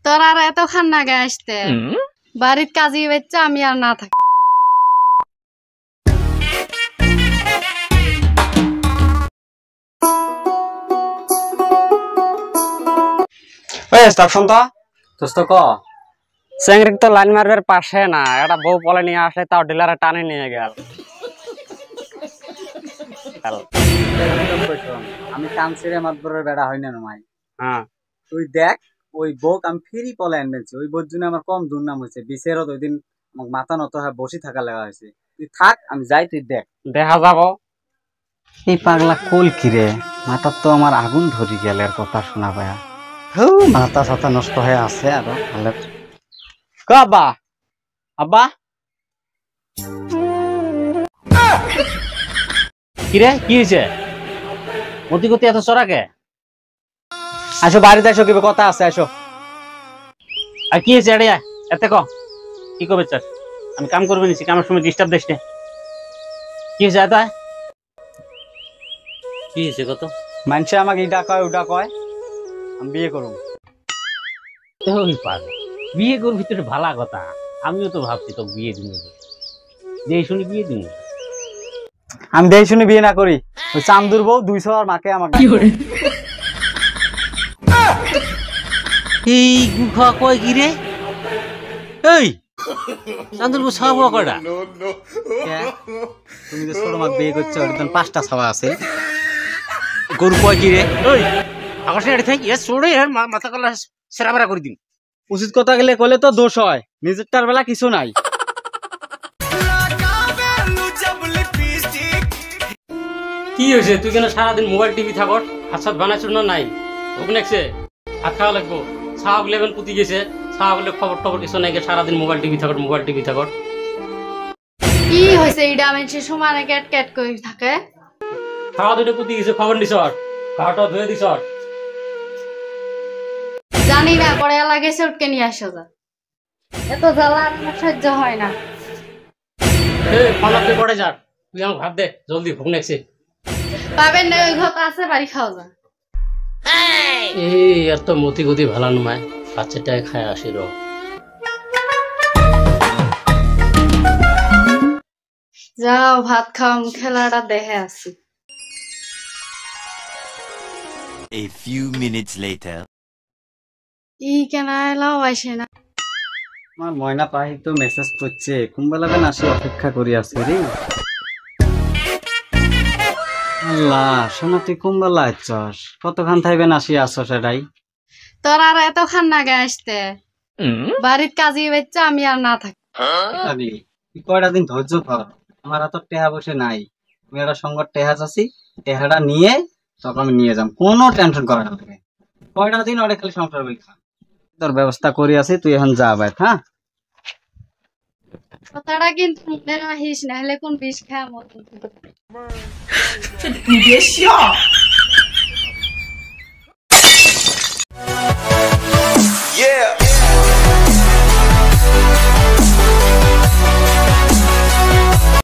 তোর আর এত খান না গে আসতে বাড়ির কাজী বাচ্চা আমি আর না থাকি। চেংড়ি তো লাইন মারবার পাশে না, এটা বউ বলে নিয়ে আসে তাও ডিলারে টানে নিয়ে গেল। আমি কানসিরে মাতবরের বেড়া হয় না মাই। হ্যাঁ তুই দেখ ওই বউক আমি ফ্রি পলে আনবেছি, ওই বউর জন্য আমার কম দুর্নাম হয়েছে। বিচেরত ওই দিন আমাকে মাথা নত হয় বসে থাকা লাগা হয়েছে। তুই থাক, আমি যাই, তুই দেখ দেখা যাব। এই পাগলা কোল কিরে, মাথার তো আমার আগুন ধরি গেল এর কথা শোনা পায়া। মাথা সাথা নষ্ট হয়ে আছে আরো ভালো। আব্বা আব্বা কিরে কি হয়েছে? মতি গতি এত চড়াকে? আসো বাড়িতে আসো, কি কথা আছে আসো। আর কি হয়েছে এড়িয়া এতে ক কি করবে চাস? আমি কাম করবে নিছি, কামের সময় ডিস্টার্ব দিস না। কি হয়েছে এত? কি হয়েছে কত? মানুষে আমাকে ইটা কয় ওটা কয়, আমি বিয়ে করুম। বিয়ে করবি তো ভালো কথা, আমিও তো ভাবছি তো বিয়ে দিব, যে শুনি বিয়ে দিব। আমি দেখে শুনে বিয়ে না করি, ওই চান্দুর বউ 200 আর মাকে আমাকে। এই গুখা কয় কি রে? এই চান্দুর বউ ছাওয়া কয়টা? তুমি যে ছোট মাকে বিয়ে করছো, ওর 5টা ছাওয়া আছে। গরু কয় কি রে? ওই আকাশে এড়ে থাকি চড়ে মাথা কলা সেরাবেরা করে দিন। উচিত কথা গেলে কলে তো দোষ হয়, নিজেরটার বেলা কিছু নাই। কি হয়েছে? তুই কেন সারাদিন মোবাইল টিভি থাকর? হাত সাত বানাইছ না নাই? ওখানে হাত খাওয়া লাগবো। ছাওয়া গুলো এখন পুতি গেছে, ছাওয়া গুলো খবর টবর কিছু নাই, সারাদিন মোবাইল টিভি থাকর মোবাইল টিভি থাকর। কি হয়েছে? এইটা মানুষের সমানে ক্যাট ক্যাট করে থাকে। খাওয়া দুটো পুতি গেছে, খবর নিস, খাওয়াটা ধুয়ে দিস। জানি না পরে লাগে উঠকে নিয়ে আসো যা, এত জ্বালা আমার সহ্য হয় না। তুই পড়ে যা, তুই আমাকে ভাত দে জলদি, ভোগ নেছে। পাবেন না, ওই ঘর আছে বাড়ি খাওয়া যা। এই আর তো মতি গতি ভালো নয়, বাচ্চাটাই খায় আসি র। যাও ভাত খাও, খেলাটা দেখে আসি। A few minutes later. ই কেন এলাও আসে না? আমার ময়না পাহি তো মেসেজ করছে, কুম্বালাবেন আসি অপেক্ষা করি আছি রে। আল্লাহ শোনা, তুই কুম্বালা আছস, কতক্ষণ থাইবেন আসি আসো সেটাই। তোর আর এত খান না গে আসতে বাড়ির কাজী বাচ্চা আমি আর না থাকি। তুই কয়টা দিন ধৈর্য ধর, আমার হাতে টেহা বসে নাই। আমি একটা সংকট টেহা চাচ্ছি, টেহাটা নিয়ে তখন আমি নিয়ে যাম, কোনো টেনশন করে না। তোকে কয়টা দিন ওরে খালি সংসার বই খা, তোর ব্যবস্থা করি আছি, তুই এখন যা বাইত। হ্যাঁ কথাটা কিন্তু মনে রাখিস, নাহলে কোন বিষ খায় মতো।